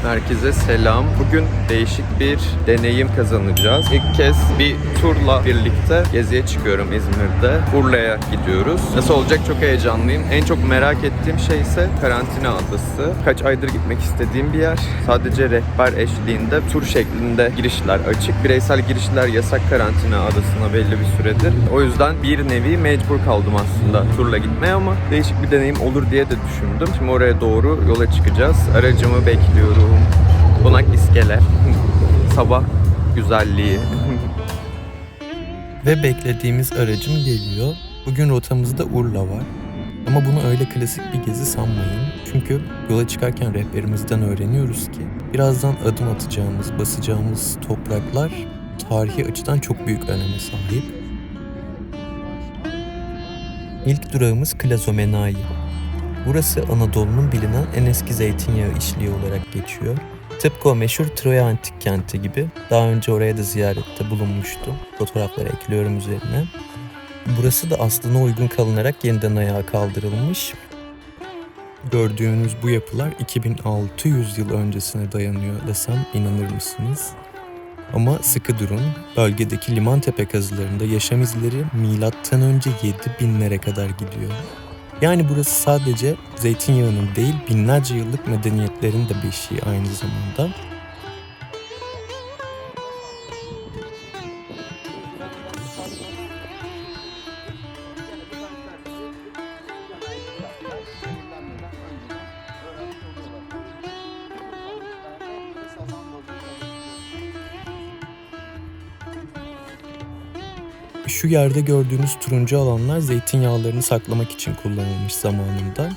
Herkese selam. Bugün değişik bir deneyim kazanacağız. İlk kez bir turla birlikte geziye çıkıyorum İzmir'de. Urla'ya gidiyoruz. Nasıl olacak çok heyecanlıyım. En çok merak ettiğim şey ise Karantina Adası. Kaç aydır gitmek istediğim bir yer. Sadece rehber eşliğinde tur şeklinde girişler açık. Bireysel girişler yasak Karantina Adası'na belli bir süredir. O yüzden bir nevi mecbur kaldım aslında turla gitmeye ama değişik bir deneyim olur diye de düşündüm. Şimdi oraya doğru yola çıkacağız. Aracımı bekliyorum. Konak İskele. Sabah güzelliği. Ve beklediğimiz aracım geliyor. Bugün rotamızda Urla var. Ama bunu öyle klasik bir gezi sanmayın. Çünkü yola çıkarken rehberimizden öğreniyoruz ki birazdan adım atacağımız, basacağımız topraklar tarihi açıdan çok büyük öneme sahip. İlk durağımız Klazomenai. Burası Anadolu'nun bilinen en eski zeytinyağı işliği olarak geçiyor. Tıpkı o meşhur Troya antik kenti gibi. Daha önce oraya da ziyarette bulunmuştum. Fotoğrafları ekliyorum üzerine. Burası da aslına uygun kalınarak yeniden ayağa kaldırılmış. Gördüğünüz bu yapılar 2600 yıl öncesine dayanıyor desem inanır mısınız? Ama sıkı durun, bölgedeki Limantepe kazılarında yaşam izleri M.Ö. 7000'lere kadar gidiyor. Yani burası sadece zeytinyağının değil binlerce yıllık medeniyetlerin de beşiği aynı zamanda. Şu yerde gördüğünüz turuncu alanlar zeytinyağlarını saklamak için kullanılmış zamanında.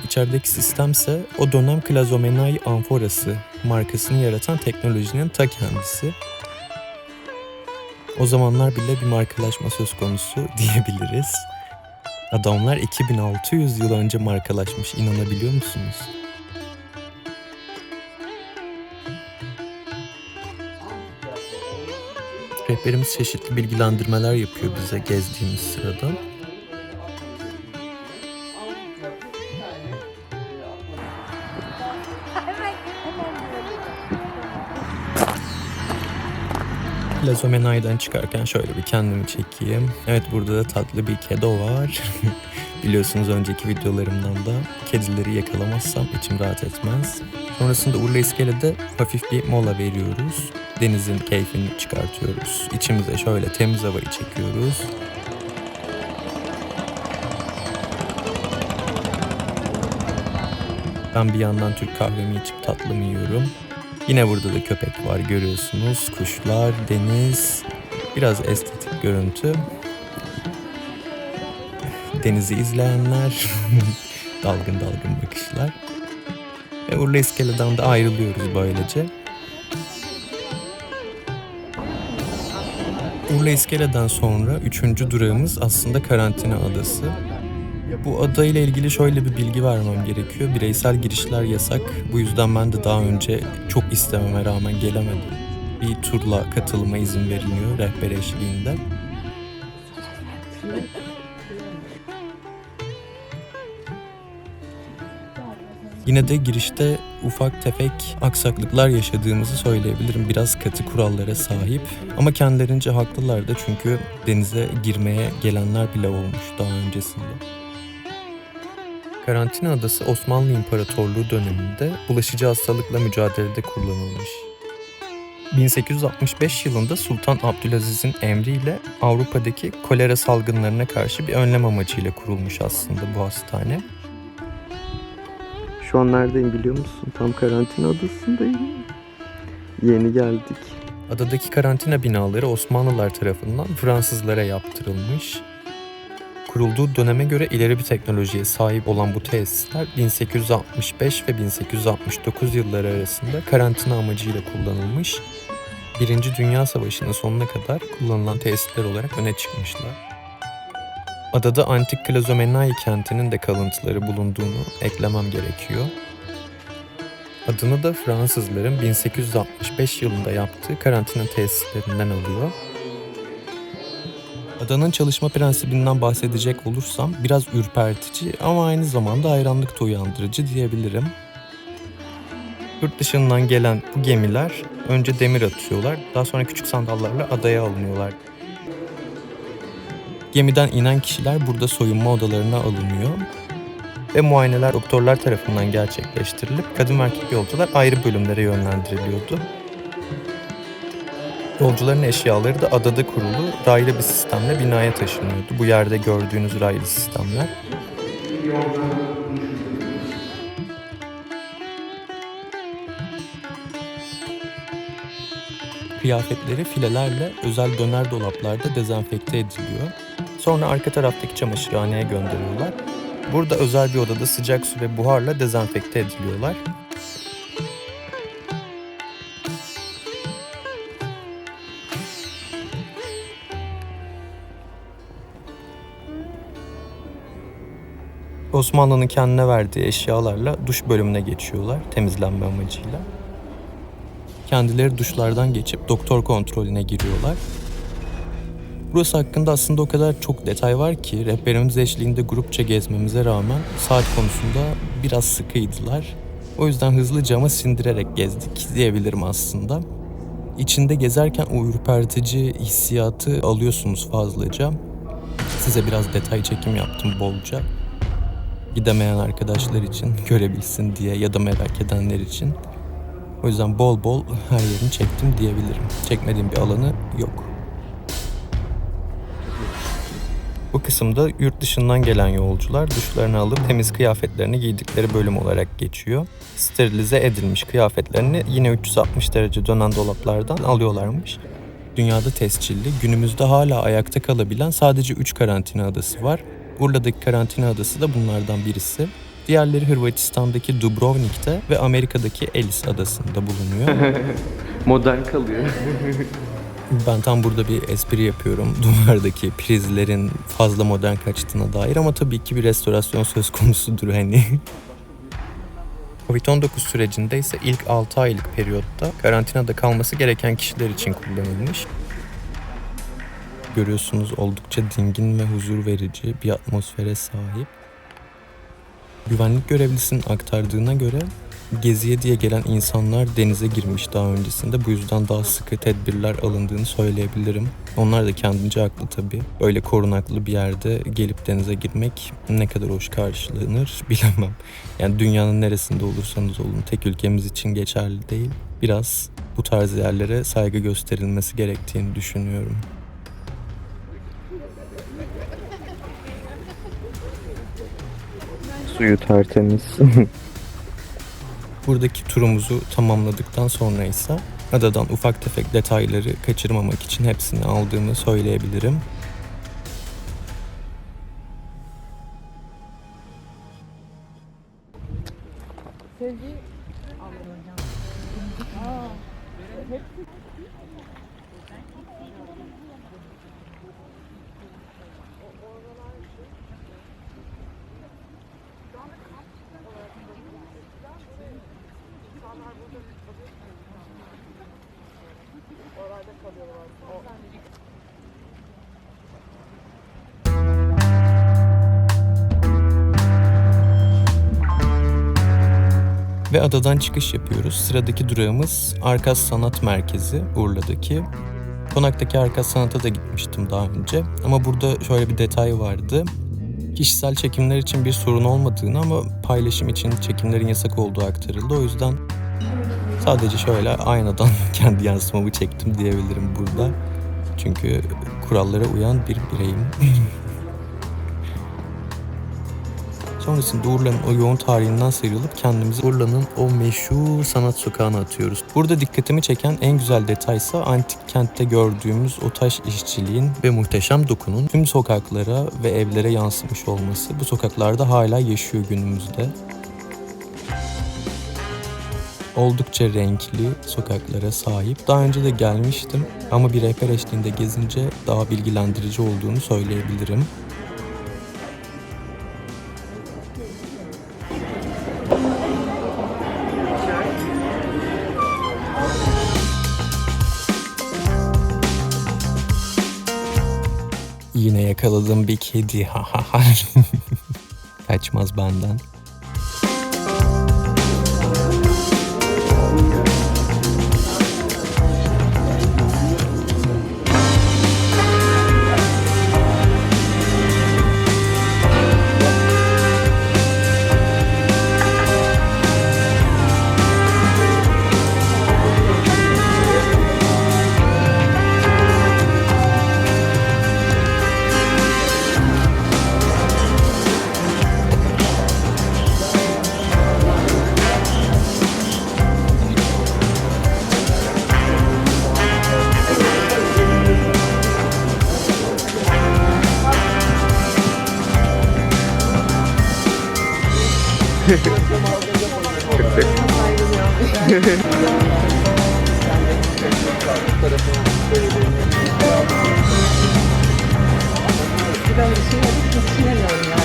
İçerideki sistemse o dönem Klazomenai amforası markasını yaratan teknolojinin ta kendisi. O zamanlar bile bir markalaşma söz konusu diyebiliriz. Adamlar 2600 yıl önce markalaşmış, inanabiliyor musunuz? Rehberimiz çeşitli bilgilendirmeler yapıyor bize gezdiğimiz sırada. Klazomenai'den çıkarken şöyle bir kendimi çekeyim. Evet, burada da tatlı bir kedo var. Biliyorsunuz önceki videolarımdan da kedileri yakalamazsam içim rahat etmez. Sonrasında Urla İskele'de hafif bir mola veriyoruz. Denizin keyfini çıkartıyoruz. İçimize şöyle temiz havayı çekiyoruz. Ben bir yandan Türk kahvemi içip tatlımı yiyorum. Yine burada da köpek var, görüyorsunuz. Kuşlar, deniz, biraz estetik görüntü. Denizi izleyenler, dalgın dalgın bakışlar. Ve Urla İskele'den de ayrılıyoruz böylece. Urla İskele'den sonra 3. durağımız aslında Karantina Adası. Bu ada ile ilgili şöyle bir bilgi vermem gerekiyor. Bireysel girişler yasak. Bu yüzden ben de daha önce çok istememe rağmen gelemedim. Bir turla katılıma izin veriliyor rehber eşliğinde. Yine de girişte ufak tefek aksaklıklar yaşadığımızı söyleyebilirim. Biraz katı kurallara sahip ama kendilerince haklılar da, çünkü denize girmeye gelenler bile olmuş daha öncesinde. Karantina Adası Osmanlı İmparatorluğu döneminde bulaşıcı hastalıkla mücadelede kullanılmış. 1865 yılında Sultan Abdülaziz'in emriyle Avrupa'daki kolera salgınlarına karşı bir önlem amacıyla kurulmuş aslında bu hastane. Şu an neredeyim biliyor musun? Tam Karantina Adası'ndayım. Yeni geldik. Adadaki karantina binaları Osmanlılar tarafından Fransızlara yaptırılmış. Kurulduğu döneme göre ileri bir teknolojiye sahip olan bu tesisler 1865 ve 1869 yılları arasında karantina amacıyla kullanılmış. Birinci Dünya Savaşı'nın sonuna kadar kullanılan tesisler olarak öne çıkmışlar. Adada antik Klazomenai kentinin de kalıntıları bulunduğunu eklemem gerekiyor. Adını da Fransızların 1865 yılında yaptığı karantina tesislerinden alıyor. Adanın çalışma prensibinden bahsedecek olursam biraz ürpertici ama aynı zamanda hayranlık da uyandırıcı diyebilirim. Yurt dışından gelen bu gemiler önce demir atıyorlar, daha sonra küçük sandallarla adaya alınıyorlar. Gemiden inen kişiler burada soyunma odalarına alınıyor ve muayeneler doktorlar tarafından gerçekleştirilip kadın ve erkek yolcular ayrı bölümlere yönlendiriliyordu. Yolcuların eşyaları da adada kurulu raylı bir sistemle binaya taşınıyordu. Bu yerde gördüğünüz raylı sistemler. Kıyafetleri filelerle özel döner dolaplarda dezenfekte ediliyor. Sonra arka taraftaki çamaşırhaneye gönderiyorlar. Burada özel bir odada sıcak su ve buharla dezenfekte ediliyorlar. Osmanlı'nın kendine verdiği eşyalarla duş bölümüne geçiyorlar temizlenme amacıyla. Kendileri duşlardan geçip doktor kontrolüne giriyorlar. Burası hakkında aslında o kadar çok detay var ki rehberimiz eşliğinde grupça gezmemize rağmen saat konusunda biraz sıkıydılar. O yüzden hızlıca ama sindirerek gezdik diyebilirim aslında. İçinde gezerken o ürpertici hissiyatı alıyorsunuz fazlaca. Size biraz detay çekim yaptım bolca. Gidemeyen arkadaşlar için görebilsin diye ya da merak edenler için. O yüzden bol bol her yerini çektim diyebilirim. Çekmediğim bir alanı yok. Bu kısımda yurt dışından gelen yolcular duşlarını alıp temiz kıyafetlerini giydikleri bölüm olarak geçiyor. Sterilize edilmiş kıyafetlerini yine 360 derece dönen dolaplardan alıyorlarmış. Dünyada tescilli, günümüzde hala ayakta kalabilen sadece 3 karantina adası var. Urla'daki karantina adası da bunlardan birisi. Diğerleri Hırvatistan'daki Dubrovnik'te ve Amerika'daki Ellis adasında bulunuyor. Modern kalıyor. Ben tam burada bir espri yapıyorum duvardaki prizlerin fazla modern kaçtığına dair ama tabii ki bir restorasyon söz konusudur hani. Covid-19 sürecinde ise ilk 6 aylık periyotta karantinada kalması gereken kişiler için kullanılmış. Görüyorsunuz oldukça dingin ve huzur verici bir atmosfere sahip. Güvenlik görevlisinin aktardığına göre geziye diye gelen insanlar denize girmiş daha öncesinde. Bu yüzden daha sıkı tedbirler alındığını söyleyebilirim. Onlar da kendince haklı tabii. Öyle korunaklı bir yerde gelip denize girmek ne kadar hoş karşılanır bilemem. Yani dünyanın neresinde olursanız olun tek ülkemiz için geçerli değil. Biraz bu tarz yerlere saygı gösterilmesi gerektiğini düşünüyorum. Suyu tertemiz. Buradaki turumuzu tamamladıktan sonra ise adadan ufak tefek detayları kaçırmamak için hepsini aldığımı söyleyebilirim. Ve adadan çıkış yapıyoruz. Sıradaki durağımız Arkas Sanat Merkezi Urla'daki. Konak'taki Arkas Sanat'a da gitmiştim daha önce. Ama burada şöyle bir detay vardı. Kişisel çekimler için bir sorun olmadığını ama paylaşım için çekimlerin yasak olduğu aktarıldı. O yüzden sadece şöyle aynadan kendi yansımamı çektim diyebilirim burada. Çünkü kurallara uyan bir bireyim. Sonrasında Urla'nın o yoğun tarihinden sıyrılıp kendimizi Urla'nın o meşhur sanat sokağına atıyoruz. Burada dikkatimi çeken en güzel detaysa antik kentte gördüğümüz o taş işçiliğin ve muhteşem dokunun tüm sokaklara ve evlere yansımış olması. Bu sokaklarda hala yaşıyor günümüzde. Oldukça renkli sokaklara sahip. Daha önce de gelmiştim ama bir rehber eşliğinde gezince daha bilgilendirici olduğunu söyleyebilirim. yakaladığım bir kedi. Kaçmaz benden.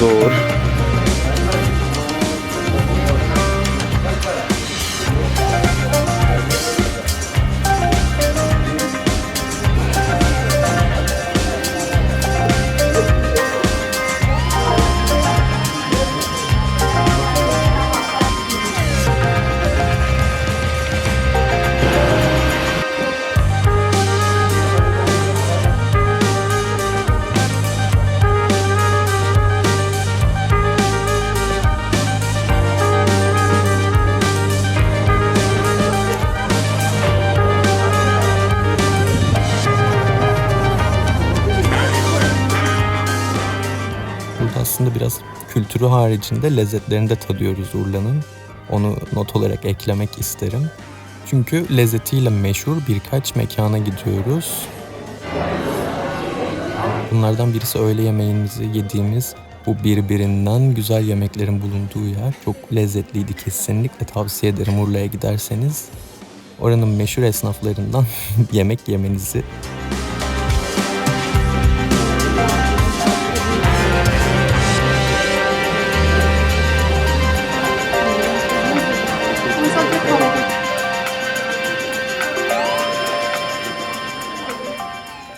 Doğru. Burada aslında biraz kültürü haricinde lezzetlerini de tadıyoruz Urla'nın. Onu not olarak eklemek isterim. Çünkü lezzetiyle meşhur birkaç mekana gidiyoruz. Bunlardan birisi öğle yemeğimizi yediğimiz bu birbirinden güzel yemeklerin bulunduğu yer. Çok lezzetliydi, kesinlikle tavsiye ederim Urla'ya giderseniz. Oranın meşhur esnaflarından yemek yemenizi.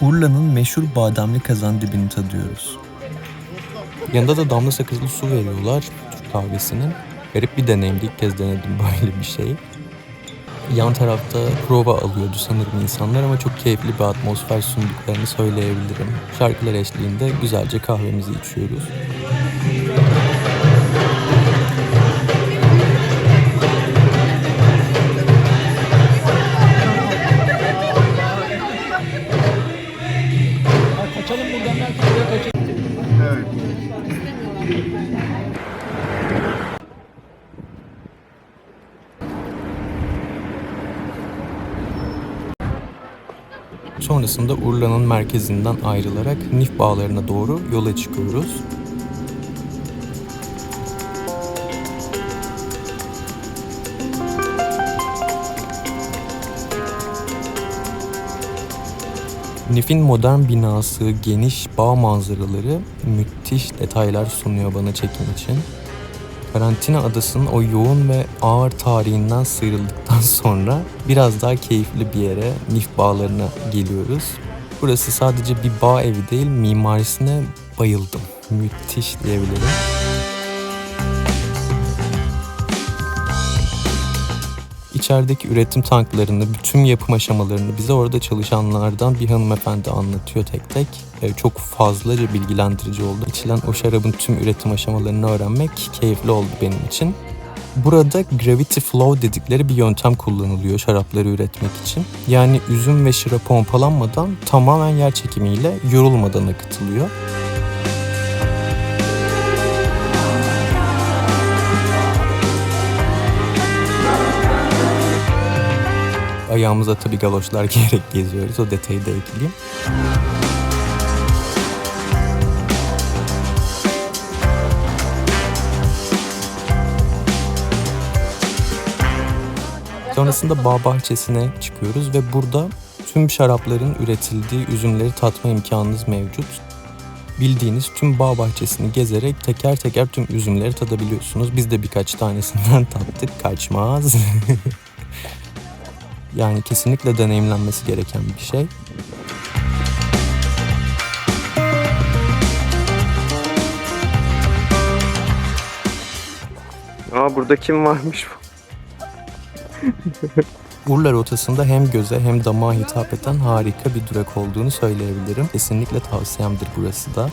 Urla'nın meşhur bademli kazandibini tadıyoruz. Yanında da damla sakızlı su veriyorlar Türk kahvesinin. Garip bir deneyimdi, ilk kez denedim böyle bir şey. Yan tarafta prova alıyordu sanırım insanlar ama çok keyifli bir atmosfer sunduklarını söyleyebilirim. Şarkılar eşliğinde güzelce kahvemizi içiyoruz. Sonrasında Urla'nın merkezinden ayrılarak Nif Bağları'na doğru yola çıkıyoruz. Nif'in modern binası, geniş bağ manzaraları müthiş detaylar sunuyor bana çekim için. Karantina adasının o yoğun ve ağır tarihinden sıyrıldıktan sonra biraz daha keyifli bir yere, Nif Bağları'na geliyoruz. Burası sadece bir bağ evi değil, mimarisine bayıldım. Müthiş diyebilirim. İçerideki üretim tanklarını, bütün yapım aşamalarını bize orada çalışanlardan bir hanımefendi anlatıyor tek tek. Çok fazlaca bilgilendirici oldu. İçilen o şarabın tüm üretim aşamalarını öğrenmek keyifli oldu benim için. Burada gravity flow dedikleri bir yöntem kullanılıyor şarapları üretmek için. Yani üzüm ve şıra pompalanmadan tamamen yer çekimiyle yorulmadan akıtılıyor. Ayağımıza tabii galoşlar giyerek geziyoruz. O detayı da ekleyeyim. Sonrasında bağ bahçesine çıkıyoruz ve burada tüm şarapların üretildiği üzümleri tatma imkanınız mevcut. Bildiğiniz tüm bağ bahçesini gezerek teker teker tüm üzümleri tadabiliyorsunuz. Biz de birkaç tanesinden tattık, kaçmaz. Yani kesinlikle deneyimlenmesi gereken bir şey. burada kim varmış? Urla rotasında hem göze hem damağa hitap eden harika bir durak olduğunu söyleyebilirim. Kesinlikle tavsiyemdir burası da.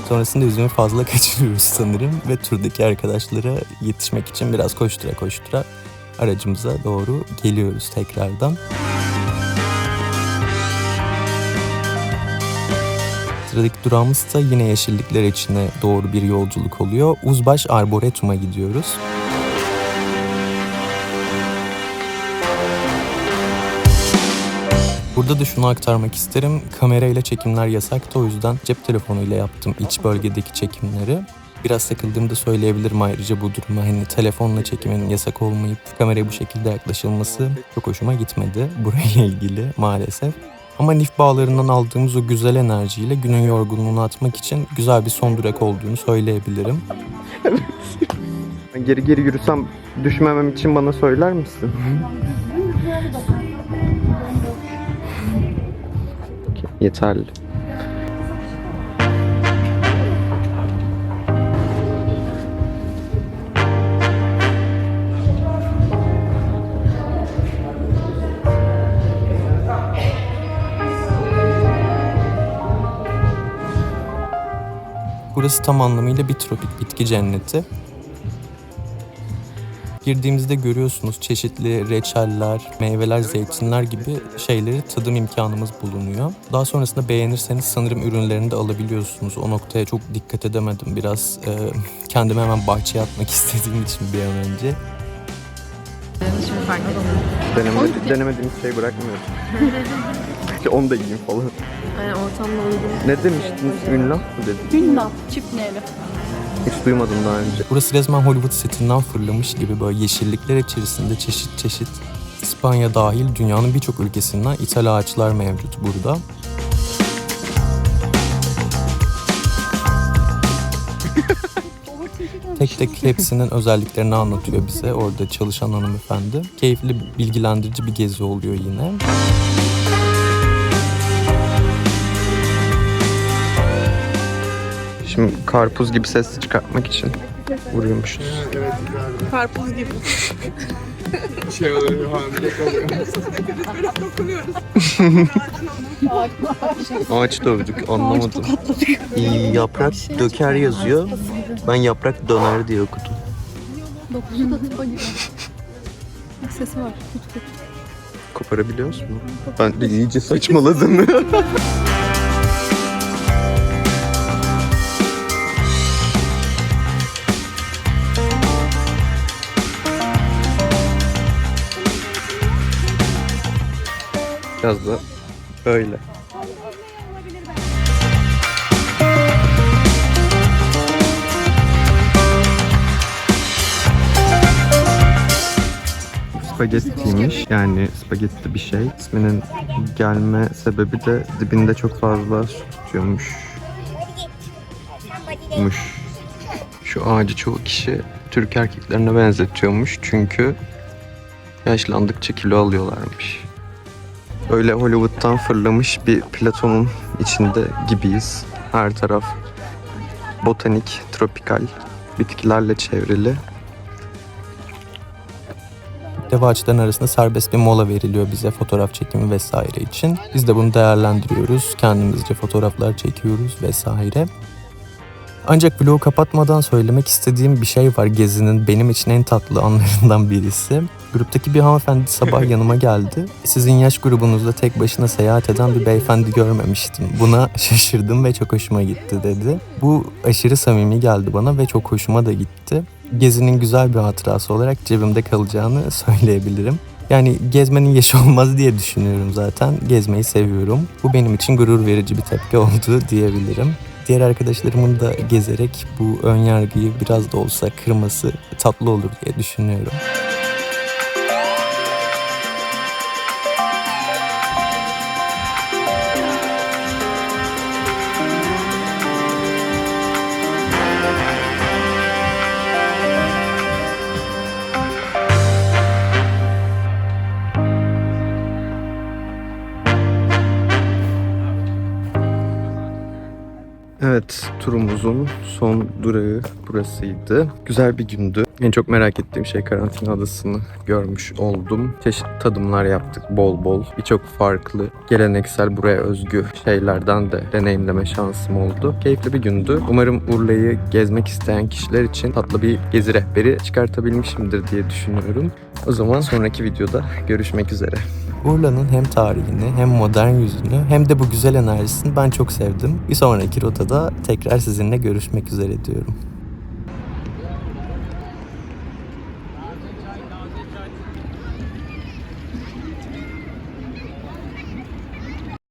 Sonrasında üzümü fazla kaçırıyoruz sanırım ve turdaki arkadaşlara yetişmek için biraz koştura koştura aracımıza doğru geliyoruz tekrardan. Sıradaki durağımız da yine yeşillikler içine doğru bir yolculuk oluyor. Uzbaş Arboretum'a gidiyoruz. Burada da şunu aktarmak isterim. Kamerayla çekimler yasaktı, o yüzden cep telefonuyla yaptım iç bölgedeki çekimleri. Biraz takıldığımı da söyleyebilirim ayrıca bu duruma. Hani telefonla çekimin yasak olmayıp kameraya bu şekilde yaklaşılması çok hoşuma gitmedi burayla ilgili maalesef. Ama Nif bağlarından aldığımız o güzel enerjiyle günün yorgunluğunu atmak için güzel bir son durak olduğunu söyleyebilirim. Geri geri yürüsem düşmemem için bana söyler misin? Yeterli. Burası tam anlamıyla bir tropik bitki cenneti. Girdiğimizde görüyorsunuz çeşitli reçeller, meyveler, zeytinler gibi şeyleri tadım imkanımız bulunuyor. Daha sonrasında beğenirseniz sanırım ürünlerini de alabiliyorsunuz. O noktaya çok dikkat edemedim. Biraz kendimi hemen bahçeye atmak istediğim için bir an önce. Şimdi fark ettim. Denemediğim şey bırakmıyorum. Belki onu da yiyeyim falan. Yani ortamla uygun. Ne demiştiniz? Ünlem mi dedin? Ünlem, çift neyli. Hiç duymadım daha önce. Burası resmen Hollywood setinden fırlamış gibi böyle yeşillikler içerisinde çeşit çeşit İspanya dahil dünyanın birçok ülkesinden ithal ağaçlar mevcut burada. Tek tek hepsinin özelliklerini anlatıyor bize orada çalışan hanımefendi. Keyifli, bilgilendirici bir gezi oluyor yine. Şimdi karpuz gibi ses çıkartmak için vuruyormuşuz. Karpuz gibi. Şey oluyor, hamile kalıyor. Ağaç dövdük, anlamadım. Yaprak döker yazıyor. Ben yaprak döner diye okudum. Dokuzu da tıpa gibi. Sesi var. Kut kut. Koparabiliyor musun? Ben de iyice saçmaladım. Biraz da böyle. Spagettiymiş. Yani spagetti bir şey. İsminin gelme sebebi de dibinde çok fazla su tutuyormuş. Şu ağacı çoğu kişi Türk erkeklerine benzetiyormuş. Çünkü yaşlandıkça kilo alıyorlarmış. Öyle Hollywood'dan fırlamış bir platonun içinde gibiyiz. Her taraf botanik, tropikal bitkilerle çevrili. Dev ağaçların arasında serbest bir mola veriliyor bize fotoğraf çekimi vesaire için. Biz de bunu değerlendiriyoruz. Kendimizce fotoğraflar çekiyoruz vesaire. Ancak vlogu kapatmadan söylemek istediğim bir şey var gezinin benim için en tatlı anlarından birisi. Gruptaki bir hanımefendi sabah yanıma geldi. Sizin yaş grubunuzda tek başına seyahat eden bir beyefendi görmemiştim. Buna şaşırdım ve çok hoşuma gitti dedi. Bu aşırı samimi geldi bana ve çok hoşuma da gitti. Gezinin güzel bir hatırası olarak cebimde kalacağını söyleyebilirim. Yani gezmenin yaşı olmaz diye düşünüyorum zaten. Gezmeyi seviyorum. Bu benim için gurur verici bir tepki oldu diyebilirim. Diğer arkadaşlarımın da gezerek bu önyargıyı biraz da olsa kırması tatlı olur diye düşünüyorum. Evet, turumuzun son durağı burasıydı. Güzel bir gündü. En çok merak ettiğim şey Karantina Adası'nı görmüş oldum. Çeşitli tadımlar yaptık bol bol. Birçok farklı geleneksel buraya özgü şeylerden de deneyimleme şansım oldu. Keyifli bir gündü. Umarım Urla'yı gezmek isteyen kişiler için tatlı bir gezi rehberi çıkartabilmişimdir diye düşünüyorum. O zaman sonraki videoda görüşmek üzere. Urla'nın hem tarihini hem modern yüzünü hem de bu güzel enerjisini ben çok sevdim. Bir sonraki rotada tekrar sizinle görüşmek üzere diyorum.